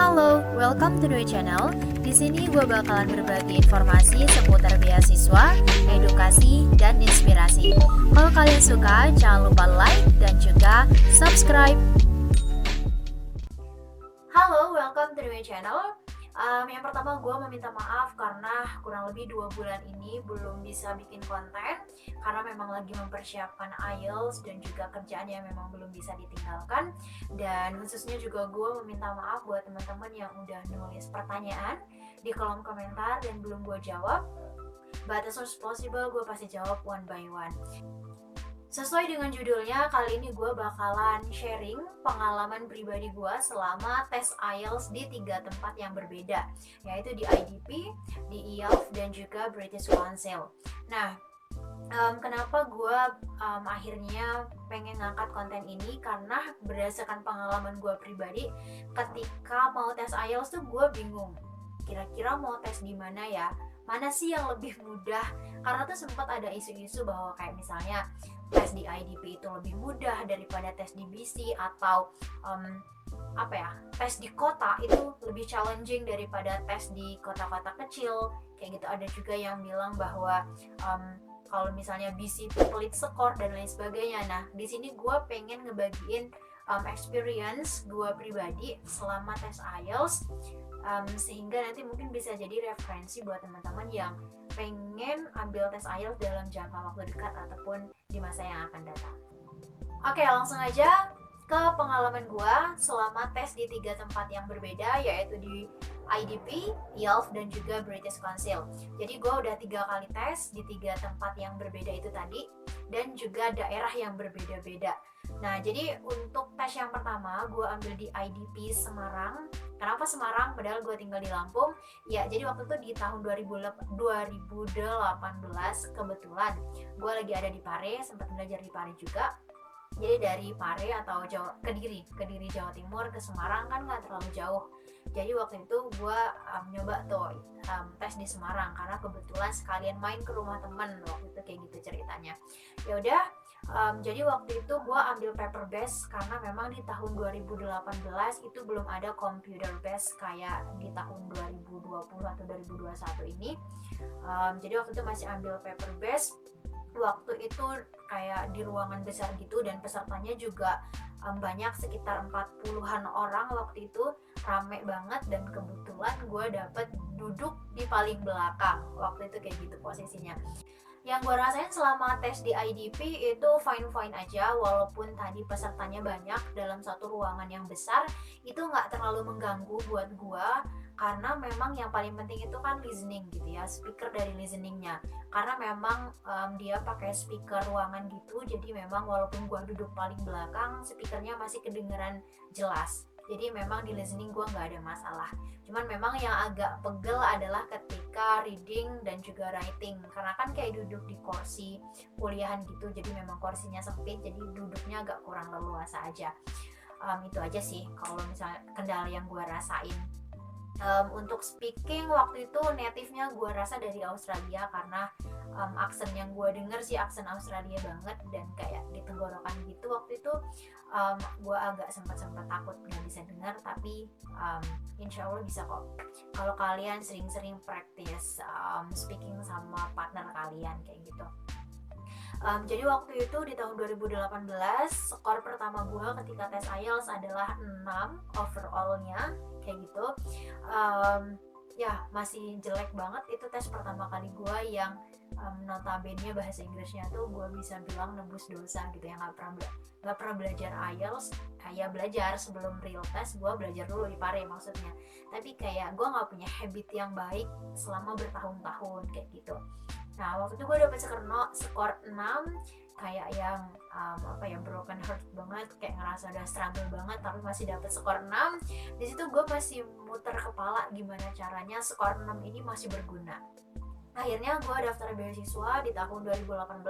Halo, welcome to the channel. Di sini gue bakalan berbagi informasi seputar beasiswa, edukasi, dan inspirasi. Kalau kalian suka, jangan lupa like dan juga subscribe. Halo, welcome to the channel. Yang pertama gue meminta maaf karena kurang lebih 2 bulan ini belum bisa bikin konten karena memang lagi mempersiapkan IELTS dan juga kerjaan yang memang belum bisa ditinggalkan. Dan khususnya juga gue meminta maaf buat teman-teman yang udah nulis pertanyaan di kolom komentar dan belum gue jawab. But as soon as possible gue pasti jawab one by one. Sesuai dengan judulnya, kali ini gue bakalan sharing pengalaman pribadi gue selama tes IELTS di 3 tempat yang berbeda, yaitu di IDP, di IELTS, dan juga British Council. Nah, kenapa gue akhirnya pengen ngangkat konten ini? Karena berdasarkan pengalaman gue pribadi, ketika mau tes IELTS tuh gue bingung, kira-kira mau tes di mana ya? Mana sih yang lebih mudah? Karena tuh sempat ada isu-isu bahwa kayak misalnya tes di IDP itu lebih mudah daripada tes di BC, atau tes di kota itu lebih challenging daripada tes di kota-kota kecil kayak gitu. Ada juga yang bilang bahwa kalau misalnya BC itu pelit skor dan lain sebagainya. Nah, di sini gue pengen ngebagiin experience gue pribadi selama tes IELTS, sehingga nanti mungkin bisa jadi referensi buat teman-teman yang pengen ambil tes IELTS dalam jangka waktu dekat ataupun di masa yang akan datang. Oke, langsung aja ke pengalaman gue selama tes di 3 tempat yang berbeda, yaitu di IDP, IELTS, dan juga British Council. Jadi gue udah 3 kali tes di 3 tempat yang berbeda itu tadi, dan juga daerah yang berbeda-beda. Nah, jadi untuk tes yang pertama gue ambil di IDP Semarang. Kenapa Semarang? Padahal gue tinggal di Lampung. Ya, jadi waktu itu di tahun 2018 kebetulan gue lagi ada di Pare, sempat belajar di Pare juga. Jadi dari Pare atau Kediri Jawa Timur ke Semarang kan nggak terlalu jauh. Jadi waktu itu gue nyoba tuh tes di Semarang karena kebetulan sekalian main ke rumah temen waktu itu, kayak gitu ceritanya. Ya udah, jadi waktu itu gue ambil paper based karena memang di tahun 2018 itu belum ada computer based kayak di tahun 2020 atau 2021 ini. Jadi waktu itu masih ambil paper based. Waktu itu kayak di ruangan besar gitu, dan pesertanya juga banyak, sekitar 40-an orang waktu itu, rame banget. Dan kebetulan gue dapet duduk di paling belakang waktu itu, kayak gitu posisinya. Yang gue rasain selama tes di IDP itu fine-fine aja, walaupun tadi pesertanya banyak dalam satu ruangan yang besar, itu nggak terlalu mengganggu buat gue, karena memang yang paling penting itu kan listening gitu ya, speaker dari listeningnya. Karena memang dia pakai speaker ruangan gitu, jadi memang walaupun gue duduk paling belakang, speakernya masih kedengeran jelas. Jadi memang di listening gue nggak ada masalah. Cuman memang yang agak pegel adalah ketika reading dan juga writing, karena kan kayak duduk di kursi kuliahan gitu, jadi memang kursinya sempit, jadi duduknya agak kurang leluasa aja. Itu aja sih kalau misalnya kendala yang gue rasain. Untuk speaking waktu itu native-nya gue rasa dari Australia, karena aksen yang gue denger sih aksen Australia banget, dan kayak di tenggorokan gitu. Waktu itu gue agak sempat takut nggak bisa dengar, tapi insya Allah bisa kok kalau kalian sering-sering practice speaking sama partner kalian kayak gitu. Jadi waktu itu di tahun 2018 skor pertama gue ketika tes IELTS adalah 6 overall-nya kayak gitu. Ya masih jelek banget, itu tes pertama kali gue yang notabene bahasa Inggrisnya tuh gue bisa bilang nebus dosa gitu ya. Nggak pernah belajar IELTS, kayak belajar sebelum real test, gue belajar dulu di Pare maksudnya, tapi kayak gue nggak punya habit yang baik selama bertahun-tahun kayak gitu. Nah waktu itu gue dapet skor 6, kayak yang broken heart banget, kayak ngerasa udah struggle banget tapi masih dapet skor 6. Di situ gue masih muter kepala gimana caranya skor 6 ini masih berguna. Akhirnya gue daftar beasiswa di tahun 2018,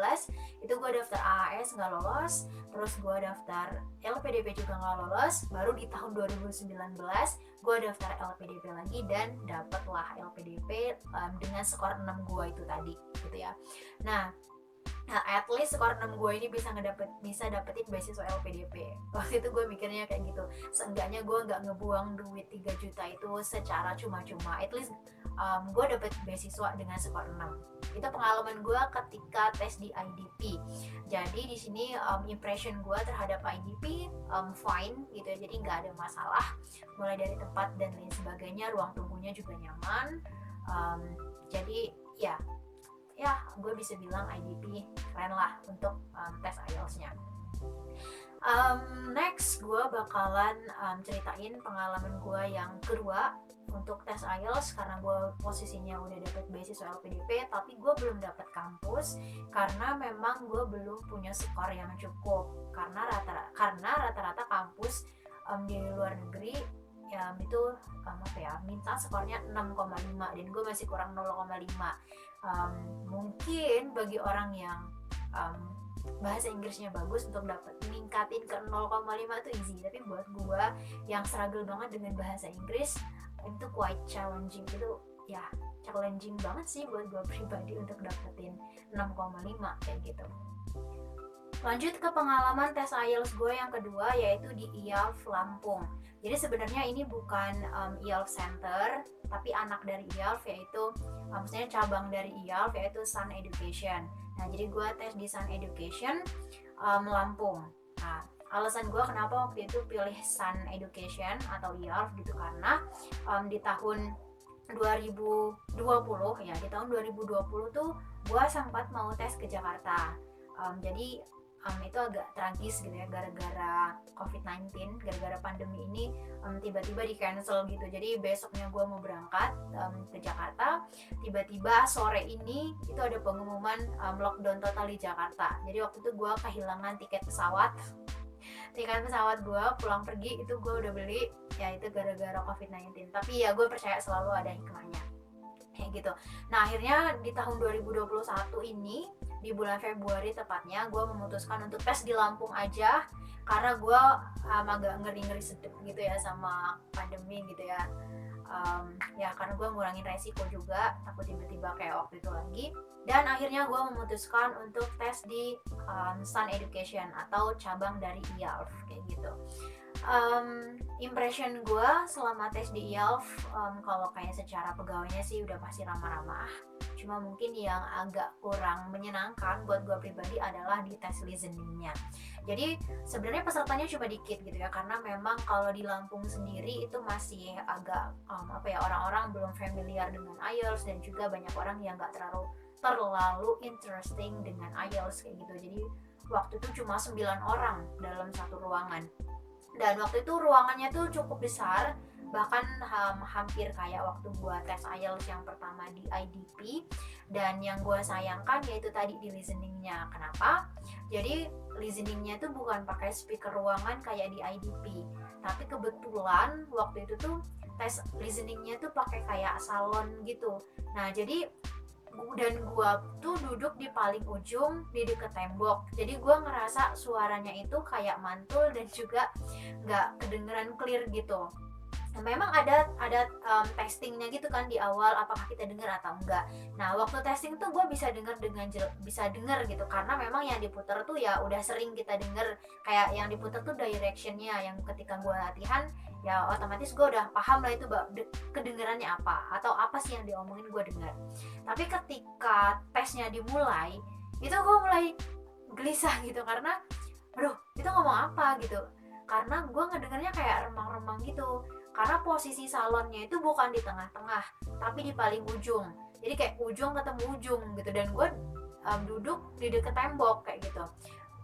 itu gue daftar AAS nggak lolos, terus gue daftar LPDP juga nggak lolos. Baru di tahun 2019 gue daftar LPDP lagi dan dapatlah LPDP dengan skor 6 gue itu tadi gitu ya. Nah at least skor 6 gue ini bisa dapetin beasiswa LPDP. Waktu itu gue mikirnya kayak gitu, seenggaknya gue nggak ngebuang duit 3 juta itu secara cuma-cuma, at least gue dapet beasiswa dengan skor 6. Itu pengalaman gue ketika tes di IDP. Jadi di sini impression gue terhadap IDP fine gitu ya, jadi nggak ada masalah, mulai dari tempat dan lain sebagainya, ruang tunggunya juga nyaman. Jadi ya gue bisa bilang IDP keren lah untuk tes IELTS-nya. Next gue bakalan ceritain pengalaman gue yang kedua untuk tes IELTS, karena gue posisinya udah dapet beasiswa LPDP tapi gue belum dapet kampus karena memang gue belum punya skor yang cukup, karena rata-rata kampus di luar negeri itu minta skornya 6,5 dan gue masih kurang 0,5. Mungkin bagi orang yang bahasa Inggrisnya bagus untuk dapat meningkatin ke 0,5 itu easy, tapi buat gue yang struggle banget dengan bahasa Inggris itu quite challenging, itu ya challenging banget sih buat gue pribadi untuk dapetin 6,5 kayak gitu. Lanjut ke pengalaman tes IELTS gue yang kedua, yaitu di IALF Lampung. Jadi sebenarnya ini bukan IALF Center, tapi anak dari IALF, yaitu maksudnya cabang dari IALF, yaitu Sun Education. Nah, jadi gue tes di Sun Education Lampung. Nah, alasan gue kenapa waktu itu pilih Sun Education atau IALF gitu, karena di tahun 2020 ya, di tahun 2020 tuh gue sempat mau tes ke Jakarta. Jadi itu agak tragis gitu ya, gara-gara COVID-19, gara-gara pandemi ini tiba-tiba di cancel gitu. Jadi besoknya gue mau berangkat ke Jakarta, tiba-tiba sore ini itu ada pengumuman lockdown total di Jakarta. Jadi waktu itu gue kehilangan tiket pesawat gue pulang pergi itu gue udah beli, ya itu gara-gara COVID-19. Tapi ya gue percaya selalu ada hikmahnya kayak gitu. Nah, akhirnya di tahun 2021 ini, di bulan Februari tepatnya, gue memutuskan untuk tes di Lampung aja, karena gue agak ngeri-ngeri sedep gitu ya sama pandemi gitu ya. Ya karena gue ngurangin resiko juga, takut tiba-tiba kayak waktu itu lagi. Dan akhirnya gue memutuskan untuk tes di Sun Education atau cabang dari IALF kayak gitu. Impression gue selama tes di IALF, kalau kayak secara pegawainya sih udah pasti ramah-ramah. Cuma mungkin yang agak kurang menyenangkan buat gue pribadi adalah di tes listeningnya. Jadi sebenarnya pesertanya cuma dikit gitu ya, karena memang kalau di Lampung sendiri itu masih agak orang-orang belum familiar dengan IELTS, dan juga banyak orang yang nggak terlalu interesting dengan IELTS kayak gitu. Jadi waktu itu cuma 9 orang dalam satu ruangan. Dan waktu itu ruangannya tuh cukup besar, bahkan hampir kayak waktu gua tes IELTS yang pertama di IDP. Dan yang gua sayangkan yaitu tadi di listeningnya. Kenapa? Jadi listeningnya tuh bukan pakai speaker ruangan kayak di IDP, tapi kebetulan waktu itu tuh tes listeningnya tuh pakai kayak salon gitu. Nah, jadi dan gue tuh duduk di paling ujung di deket tembok, jadi gue ngerasa suaranya itu kayak mantul dan juga nggak kedengeran clear gitu. Memang ada testingnya gitu kan di awal, apakah kita dengar atau enggak. Nah, waktu testing tuh gue bisa dengar gitu, karena memang yang diputar tuh ya udah sering kita dengar, kayak yang diputar tuh directionnya, yang ketika gue latihan ya otomatis gue udah paham lah itu kedengarannya apa atau apa sih yang diomongin gue dengar. Tapi ketika tesnya dimulai, itu gue mulai gelisah gitu, karena aduh itu ngomong apa gitu, karena gue ngedengarnya kayak remang-remang gitu, karena posisi salonnya itu bukan di tengah-tengah tapi di paling ujung, jadi kayak ujung ketemu ujung gitu, dan gue duduk di deket tembok kayak gitu.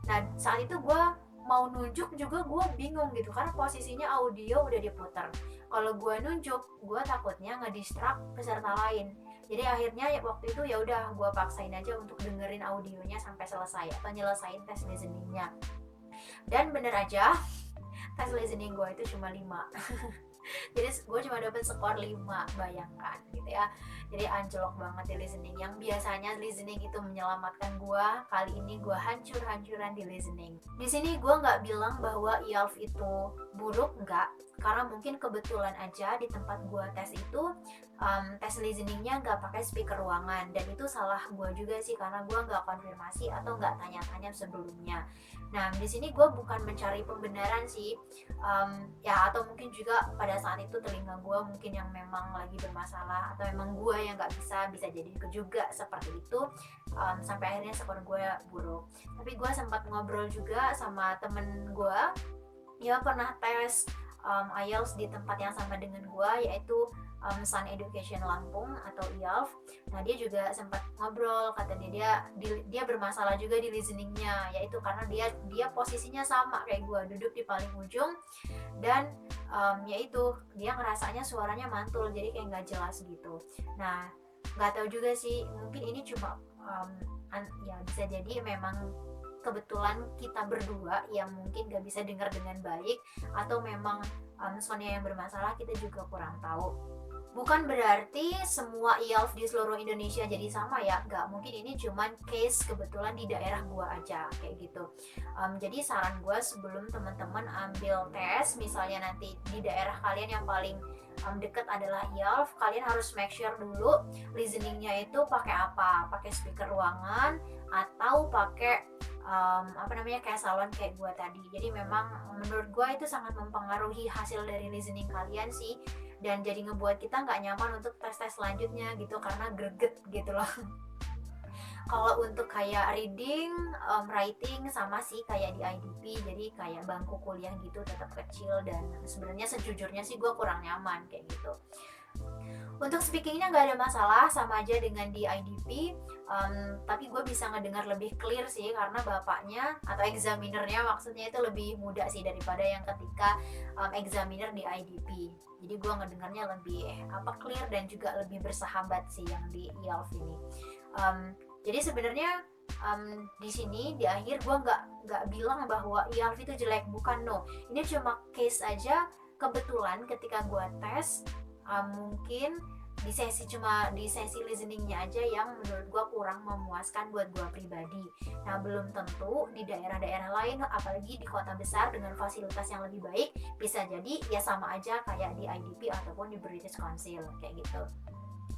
Nah, saat itu gue mau nunjuk juga gue bingung gitu, karena posisinya audio udah diputar. Kalau gue nunjuk, gue takutnya ngedistract peserta lain. Jadi akhirnya waktu itu ya udah gue paksain aja untuk dengerin audionya sampai selesai atau nyelesain tes listeningnya. Dan bener aja tes listening gue itu cuma 5. Jadi gue cuma dapet skor 5, bayangkan gitu ya. Jadi anjlok banget di listening. Yang biasanya listening itu menyelamatkan gue, kali ini gue hancur-hancuran di listening. Di sini gue nggak bilang bahwa IELTS itu buruk, nggak, karena mungkin kebetulan aja di tempat gue tes itu tes listeningnya nggak pakai speaker ruangan, dan itu salah gue juga sih karena gue nggak konfirmasi atau nggak tanya-tanya sebelumnya. Nah di sini gue bukan mencari pembenaran sih, ya atau mungkin juga pada saat itu telinga gue mungkin yang memang lagi bermasalah, atau memang gue yang nggak bisa jadi juga seperti itu, sampai akhirnya skor gue buruk. Tapi gue sempat ngobrol juga sama temen gue ya pernah tes IELTS di tempat yang sama dengan gue, yaitu Sun Education Lampung atau IELTS. Nah dia juga sempat ngobrol, kata dia bermasalah juga di listeningnya, yaitu karena dia posisinya sama kayak gue, duduk di paling ujung, dan yaitu dia ngerasanya suaranya mantul, jadi kayak nggak jelas gitu. Nah nggak tahu juga sih, mungkin ini cuma ya bisa jadi memang kebetulan kita berdua yang mungkin gak bisa dengar dengan baik, atau memang soundnya yang bermasalah, kita juga kurang tahu. Bukan berarti semua IELTS di seluruh Indonesia jadi sama ya, gak mungkin, ini cuman case kebetulan di daerah gua aja kayak gitu. Jadi saran gua sebelum teman-teman ambil tes, misalnya nanti di daerah kalian yang paling deket adalah IELTS, kalian harus make sure dulu listeningnya itu pakai apa, pakai speaker ruangan atau pakai kayak salon kayak gue tadi. Jadi memang menurut gue itu sangat mempengaruhi hasil dari listening kalian sih, dan jadi ngebuat kita nggak nyaman untuk tes-tes selanjutnya gitu karena greget gitu loh. Kalau untuk kayak reading, writing sama sih kayak di IDP, jadi kayak bangku kuliah gitu, tetap kecil, dan sebenarnya sejujurnya sih gue kurang nyaman kayak gitu. Untuk speakingnya nggak ada masalah, sama aja dengan di IDP, tapi gue bisa ngedengar lebih clear sih karena bapaknya atau examinernya maksudnya itu lebih muda sih daripada yang ketika examiner di IDP. Jadi gue ngedengarnya lebih clear dan juga lebih bersahabat sih yang di IELTS ini. Jadi sebenarnya di sini di akhir gue nggak bilang bahwa IELTS itu jelek, bukan, no. Ini cuma case aja, kebetulan ketika gue tes mungkin di sesi listeningnya aja yang menurut gue kurang memuaskan buat gue pribadi. Nah belum tentu di daerah-daerah lain, apalagi di kota besar dengan fasilitas yang lebih baik, bisa jadi ya sama aja kayak di IDP ataupun di British Council kayak gitu.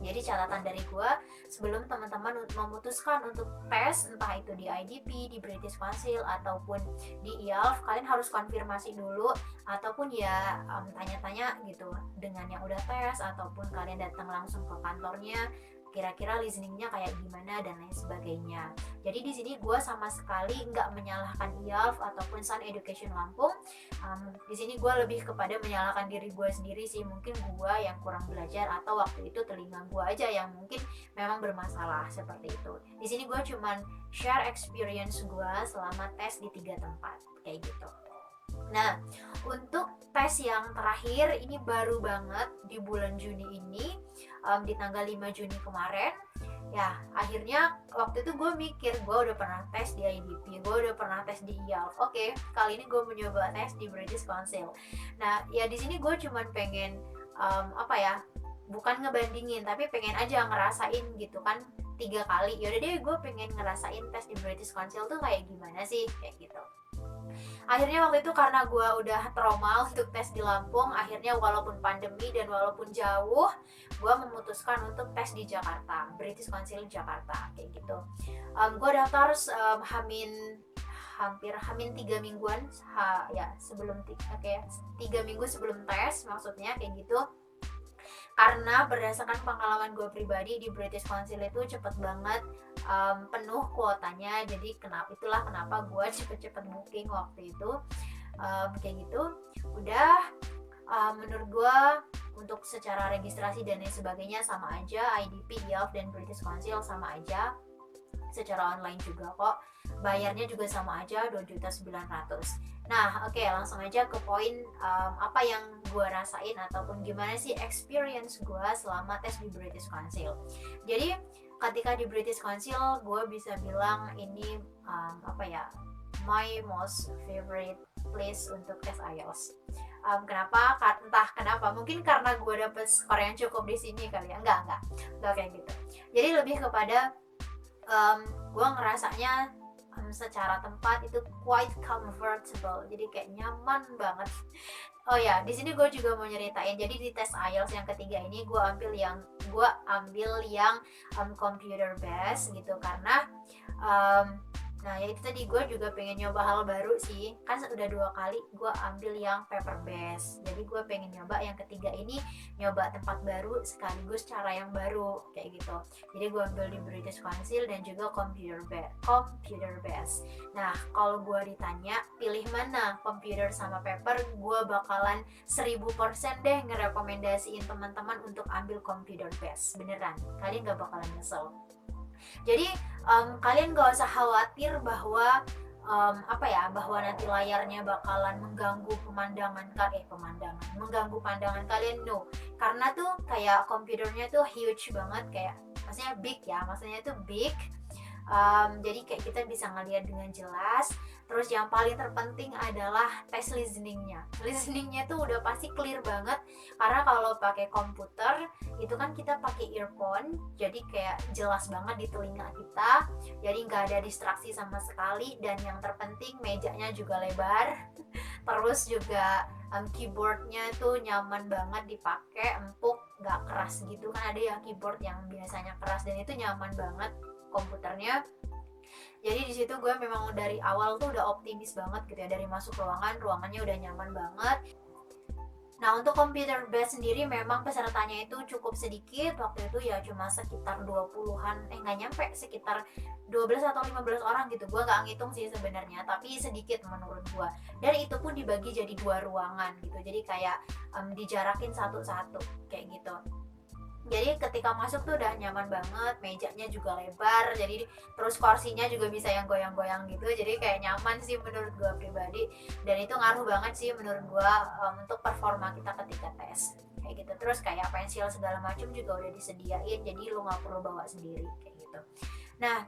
Jadi catatan dari gue, sebelum teman-teman memutuskan untuk tes, entah itu di IDP, di British Council, ataupun di IELTS, kalian harus konfirmasi dulu, ataupun ya tanya-tanya gitu dengan yang udah tes, ataupun kalian datang langsung ke kantornya, kira-kira listeningnya kayak gimana dan lain sebagainya. Jadi di sini gue sama sekali nggak menyalahkan IELTS ataupun Sun Education Lampung. Di sini gue lebih kepada menyalahkan diri gue sendiri sih, mungkin gue yang kurang belajar, atau waktu itu telinga gue aja yang mungkin memang bermasalah seperti itu. Di sini gue cuman share experience gue selama tes di 3 tempat kayak gitu. Nah, untuk tes yang terakhir ini baru banget di bulan Juni ini, di tanggal 5 Juni kemarin. Ya, akhirnya waktu itu gue mikir, gue udah pernah tes di IDP, gue udah pernah tes di IELTS. Oke, kali ini gue mencoba tes di British Council. Nah, ya di sini gue cuman pengen bukan ngebandingin, tapi pengen aja ngerasain gitu kan 3 kali. Yaudah deh, gue pengen ngerasain tes di British Council tuh kayak gimana sih, kayak gitu. Akhirnya waktu itu karena gue udah trauma untuk tes di Lampung, akhirnya walaupun pandemi dan walaupun jauh, gue memutuskan untuk tes di Jakarta, British Council Jakarta kayak gitu. Gue daftar hampir 3 mingguan sebelum 3 minggu sebelum tes, maksudnya kayak gitu. Karena berdasarkan pengalaman gue pribadi di British Council itu cepet banget penuh kuotanya, jadi itulah kenapa gue cepet-cepet booking waktu itu. Kayak gitu udah, menurut gue untuk secara registrasi dan lain sebagainya sama aja, IDP, IELTS, dan British Council sama aja, secara online juga kok, bayarnya juga sama aja, 2.900.000. Nah oke, langsung aja ke poin apa yang gue rasain ataupun gimana sih experience gue selama tes di British Council. Jadi ketika di British Council gue bisa bilang ini my most favorite place untuk tes IELTS. Kenapa? Entah kenapa, mungkin karena gue dapet skor yang cukup di sini kali ya. Enggak kayak gitu. Jadi lebih kepada gue ngerasanya secara tempat itu quite comfortable, jadi kayak nyaman banget. Oh ya, di sini gue juga mau nyeritain. Jadi di tes IELTS yang ketiga ini gue ambil yang computer based gitu, karena nah ya itu tadi, gue juga pengen nyoba hal baru sih. Kan udah 2 kali gue ambil yang paper based, jadi gue pengen nyoba yang ketiga ini, nyoba tempat baru sekaligus cara yang baru kayak gitu. Jadi gue ambil di British Council dan juga computer based. Nah kalau gue ditanya pilih mana, computer sama paper, gue bakalan 1000% deh ngerekomendasiin teman-teman untuk ambil computer based. Beneran, kalian gak bakalan nyesel. Jadi kalian gak usah khawatir bahwa bahwa nanti layarnya bakalan mengganggu mengganggu pandangan kalian. No, karena tuh kayak komputernya tuh huge banget, kayak maksudnya big. Jadi kayak kita bisa ngeliat dengan jelas. Terus yang paling terpenting adalah tes listeningnya tuh udah pasti clear banget, karena kalau pakai komputer itu kan kita pakai earphone, jadi kayak jelas banget di telinga kita, jadi nggak ada distraksi sama sekali. Dan yang terpenting mejanya juga lebar terus juga keyboardnya tuh nyaman banget dipakai, empuk, nggak keras gitu kan. Ada yang keyboard yang biasanya keras, dan itu nyaman banget komputernya. Jadi di situ gue memang dari awal tuh udah optimis banget gitu ya, dari masuk ruangannya udah nyaman banget. Nah untuk computer based sendiri memang pesertanya itu cukup sedikit, waktu itu ya cuma sekitar 20-an, nggak nyampe, sekitar 12 atau 15 orang gitu, gue nggak ngitung sih sebenarnya, tapi sedikit menurut gue. Dan itu pun dibagi jadi 2 ruangan gitu, jadi kayak dijarakin satu-satu kayak gitu. Jadi ketika masuk tuh udah nyaman banget, mejanya juga lebar, jadi terus kursinya juga bisa yang goyang-goyang gitu, jadi kayak nyaman sih menurut gue pribadi. Dan itu ngaruh banget sih menurut gue untuk performa kita ketika tes kayak gitu. Terus kayak pensil segala macam juga udah disediain, jadi lu nggak perlu bawa sendiri kayak gitu. Nah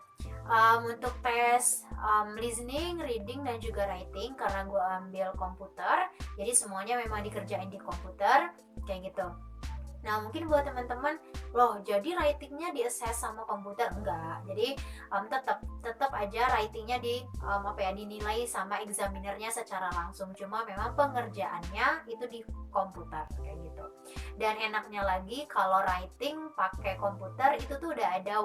untuk tes listening, reading, dan juga writing, karena gue ambil komputer, jadi semuanya memang dikerjain di komputer kayak gitu. Nah mungkin buat teman-teman, loh jadi writingnya di assess sama komputer? Enggak, jadi tetap aja writingnya dinilai sama examinernya secara langsung, cuma memang pengerjaannya itu di komputer kayak gitu. Dan enaknya lagi kalau writing pakai komputer itu tuh udah ada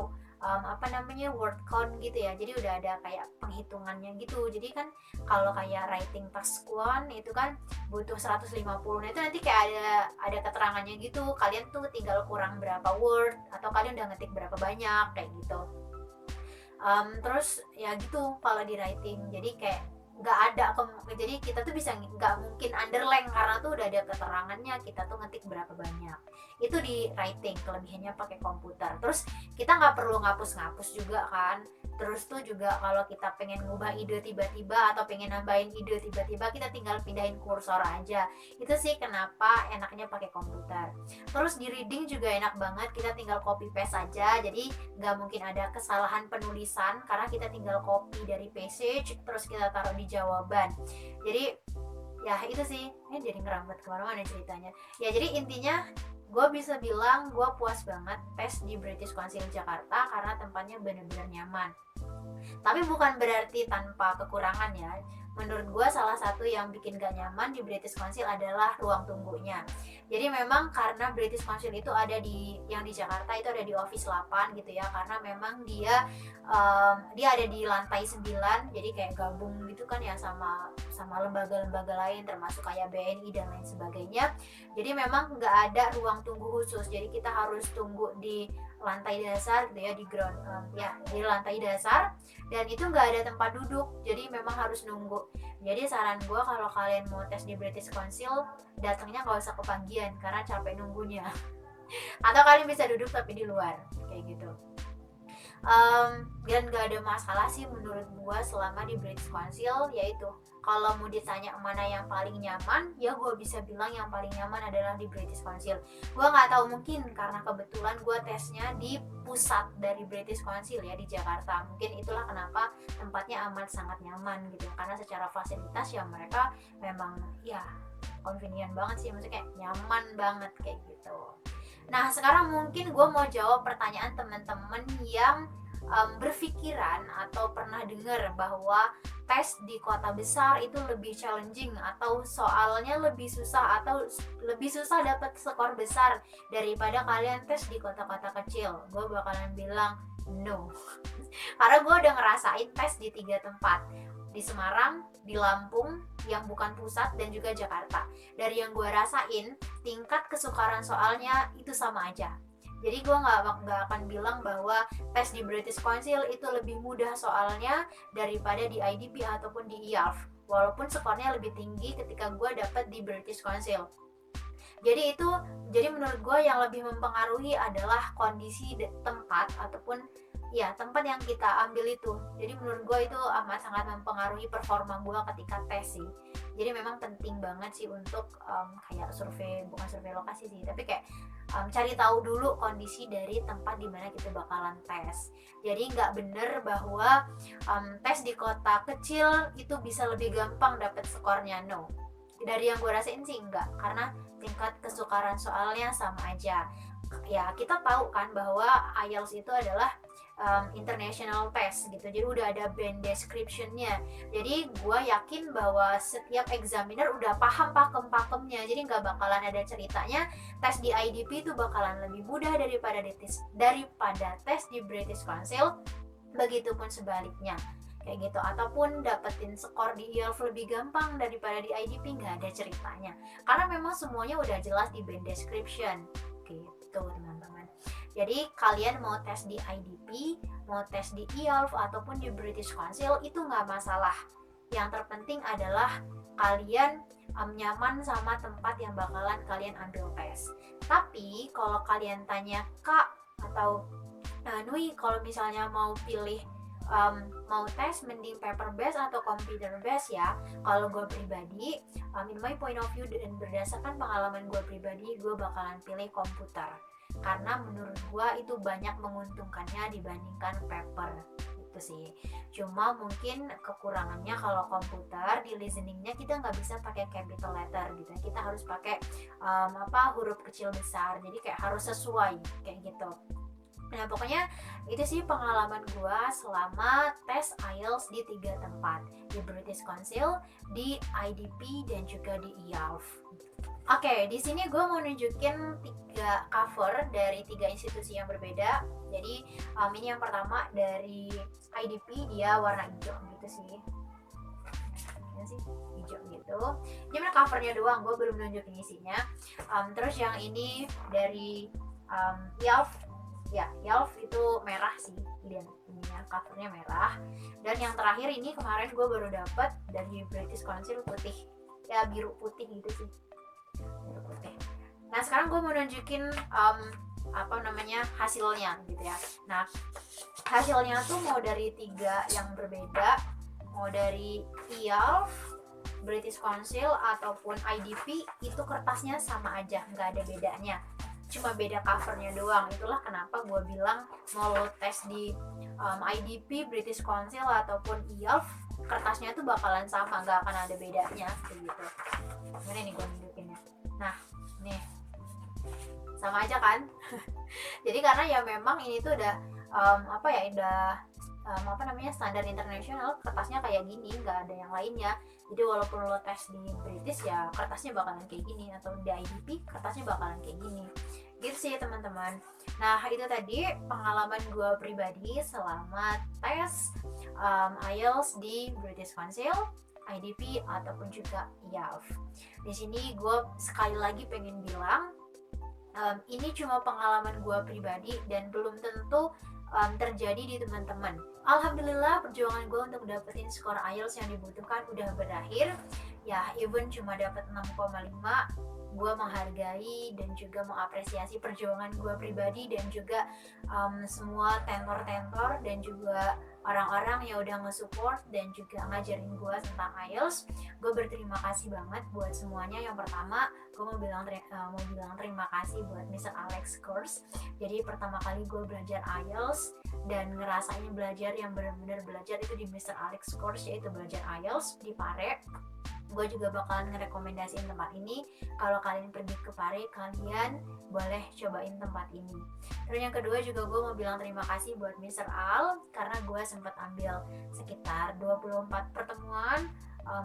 word count gitu ya, jadi udah ada kayak penghitungannya gitu. Jadi kan kalau kayak writing task 1 itu kan butuh 150, nah itu nanti kayak ada keterangannya gitu, kalian tuh tinggal kurang berapa word atau kalian udah ngetik berapa banyak kayak gitu. Terus ya gitu kalau di writing, jadi kayak nggak ada jadi kita tuh bisa nggak mungkin underline karena tuh udah ada keterangannya kita tuh ngetik berapa banyak. Itu di writing kelebihannya pakai komputer. Terus kita nggak perlu ngapus juga kan. Terus tuh juga kalau kita pengen ngubah ide tiba-tiba atau pengen nambahin ide tiba-tiba, kita tinggal pindahin kursor aja. Itu sih kenapa enaknya pakai komputer. Terus di reading juga enak banget, kita tinggal copy paste aja, jadi nggak mungkin ada kesalahan penulisan karena kita tinggal copy dari passage terus kita taruh di jawaban. Jadi ya itu sih, ini jadi ngerambat kemana-mana ceritanya ya. Jadi intinya gue bisa bilang gue puas banget tes di British Council Jakarta karena tempatnya benar-benar nyaman. Tapi bukan berarti tanpa kekurangan ya. Menurut gue salah satu yang bikin gak nyaman di British Council adalah ruang tunggunya. Jadi memang karena British Council itu ada di Jakarta itu ada di Office 8 gitu ya, karena memang dia ada di lantai 9, jadi kayak gabung gitu kan ya sama lembaga-lembaga lain termasuk kayak BNI dan lain sebagainya. Jadi memang nggak ada ruang tunggu khusus, jadi kita harus tunggu di lantai dasar gitu ya, di ground di lantai dasar, dan itu nggak ada tempat duduk, jadi memang harus nunggu. Jadi saran gue kalau kalian mau tes di British Council, datangnya nggak usah kepagian karena capek nunggunya atau kalian bisa duduk tapi di luar kayak gitu. Dan gak ada masalah sih menurut gue selama di British Council. Yaitu kalau mau ditanya mana yang paling nyaman, ya gue bisa bilang yang paling nyaman adalah di British Council. Gue nggak tahu, mungkin karena kebetulan gue tesnya di pusat dari British Council ya, di Jakarta. Mungkin itulah kenapa tempatnya amat sangat nyaman gitu, karena secara fasilitas ya mereka memang ya convenient banget sih, maksudnya kayak nyaman banget kayak gitu. Nah sekarang mungkin gue mau jawab pertanyaan teman-teman yang berpikiran atau pernah dengar bahwa tes di kota besar itu lebih challenging atau soalnya lebih susah atau lebih susah dapat skor besar daripada kalian tes di kota-kota kecil. Gue bakalan bilang no. Karena gue udah ngerasain tes di 3 tempat, di Semarang, di Lampung yang bukan pusat, dan juga Jakarta. Dari yang gue rasain, tingkat kesukaran soalnya itu sama aja. Jadi gue nggak akan bilang bahwa tes di British Council itu lebih mudah soalnya daripada di IDP ataupun di IELTS, walaupun skornya lebih tinggi ketika gue dapet di British Council. Jadi menurut gue yang lebih mempengaruhi adalah kondisi tempat ataupun ya tempat yang kita ambil itu. Jadi menurut gue itu amat sangat mempengaruhi performa gue ketika tes sih. Jadi memang penting banget sih untuk kayak bukan survei lokasi sih, tapi kayak cari tahu dulu kondisi dari tempat dimana kita bakalan tes. Jadi nggak bener bahwa tes di kota kecil itu bisa lebih gampang dapet skornya, no. Dari yang gue rasain sih enggak, karena tingkat kesukaran soalnya sama aja. Ya kita tahu kan bahwa IELTS itu adalah international test gitu, jadi udah ada band descriptionnya. Jadi gue yakin bahwa setiap examiner udah paham pakem-pakemnya, jadi nggak bakalan ada ceritanya tes di IDP itu bakalan lebih mudah daripada tes di British Council, begitupun sebaliknya kayak gitu. Ataupun dapetin skor di IELTS lebih gampang daripada di IDP, nggak ada ceritanya, karena memang semuanya udah jelas di band description gitu teman-teman. Jadi kalian mau tes di IDP, mau tes di IELTS ataupun di British Council itu nggak masalah. Yang terpenting adalah kalian nyaman sama tempat yang bakalan kalian ambil tes. Tapi kalau kalian tanya Kak atau Nui, kalau misalnya mau pilih mau tes mending paper based atau computer based ya, kalau gue pribadi in my point of view dan berdasarkan pengalaman gue pribadi, gue bakalan pilih komputer, karena menurut gue itu banyak menguntungkannya dibandingkan paper gitu sih. Cuma mungkin kekurangannya kalau komputer di listeningnya kita nggak bisa pakai capital letter gitu, kita harus pakai huruf kecil besar, jadi kayak harus sesuai kayak gitu. Nah pokoknya itu sih pengalaman gue selama tes IELTS di 3 tempat, di British Council, di IDP, dan juga di IELTS. Oke, di sini gue mau nunjukin 3 cover dari 3 institusi yang berbeda. Jadi ini yang pertama dari IDP, dia warna hijau gitu sih. Ini sih hijau gitu. Ini covernya doang, gue belum nunjukin isinya. Terus yang ini dari IELTS. Ya, IELTS itu merah sih, dan ininya covernya merah. Dan yang terakhir ini kemarin gue baru dapet dari British Council, putih, ya biru putih gitu sih, biru putih. Nah sekarang gue mau nunjukin hasilnya gitu ya. Nah hasilnya tuh mau dari 3 yang berbeda, mau dari IELTS, British Council ataupun IDP, itu kertasnya sama aja, nggak ada bedanya, cuma beda covernya doang. Itulah kenapa gue bilang mau lo tes di IDP, British Council ataupun IELTS, kertasnya tuh bakalan sama, gak akan ada bedanya kayak gitu. Gimana nih gue nunjukinnya? Nah nih sama aja kan. Jadi karena ya memang ini tuh udah standar internasional, kertasnya kayak gini, nggak ada yang lainnya. Jadi walaupun lo tes di British ya kertasnya bakalan kayak gini, atau di IDP kertasnya bakalan kayak gini gitu sih teman-teman. Nah itu tadi pengalaman gue pribadi selama tes IELTS di British Council, IDP ataupun juga IELTS. Di sini gue sekali lagi pengen bilang ini cuma pengalaman gue pribadi dan belum tentu terjadi di teman-teman. Alhamdulillah perjuangan gue untuk dapetin skor IELTS yang dibutuhkan udah berakhir. Ya even cuma dapet 6,5 gue menghargai dan juga mengapresiasi perjuangan gue pribadi dan juga semua tentor-tentor dan juga orang-orang yang udah nge-support dan juga ngajarin gue tentang IELTS. Gue berterima kasih banget buat semuanya. Yang pertama, gue mau bilang terima kasih buat Mr. Alex Course. Jadi pertama kali gue belajar IELTS dan ngerasain belajar yang benar-benar belajar itu di Mr. Alex Course, yaitu belajar IELTS di Pare. Gue juga bakalan ngerekomendasiin tempat ini. Kalau kalian pergi ke Pare, kalian boleh cobain tempat ini. Terus yang kedua juga gue mau bilang terima kasih buat Mr. Al, karena gue sempat ambil sekitar 24 pertemuan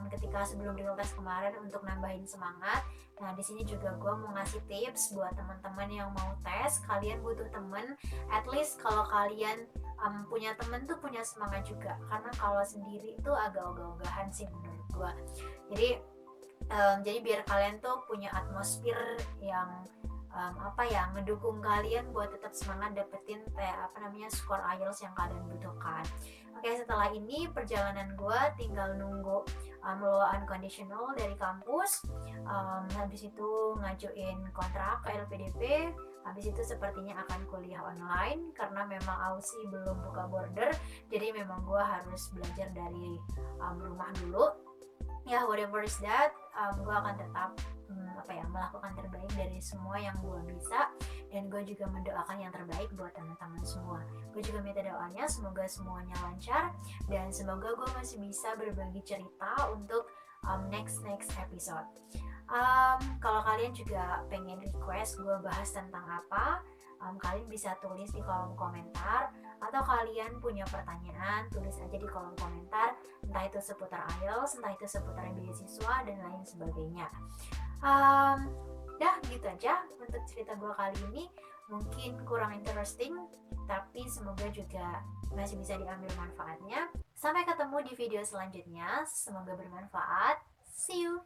ketika sebelum real test kemarin untuk nambahin semangat. Nah di sini juga gue mau ngasih tips buat teman-teman yang mau tes. Kalian butuh temen, at least kalau kalian punya temen tuh punya semangat juga, karena kalau sendiri itu agak ogah-ogahan sih menurut gue. Jadi biar kalian tuh punya atmosfer yang ngedukung kalian buat tetap semangat dapetin skor IELTS yang kalian butuhkan. Oke, setelah ini perjalanan gue tinggal nunggu law unconditional dari kampus. Habis itu ngajuin kontrak ke LPDP. Habis itu sepertinya akan kuliah online karena memang Aussie belum buka border. Jadi memang gue harus belajar dari rumah dulu. Ya, whatever is that, gue akan tetap melakukan terbaik dari semua yang gue bisa, dan gue juga mendoakan yang terbaik buat teman-teman semua. Gue juga minta doanya semoga semuanya lancar dan semoga gue masih bisa berbagi cerita untuk next episode. Kalau kalian juga pengen request gue bahas tentang apa, kalian bisa tulis di kolom komentar, atau kalian punya pertanyaan tulis aja di kolom komentar, entah itu seputar IELTS, entah itu seputar beasiswa dan lain sebagainya. Dah gitu aja untuk cerita gue kali ini. Mungkin kurang interesting, tapi semoga juga masih bisa diambil manfaatnya. Sampai ketemu di video selanjutnya, semoga bermanfaat. See you.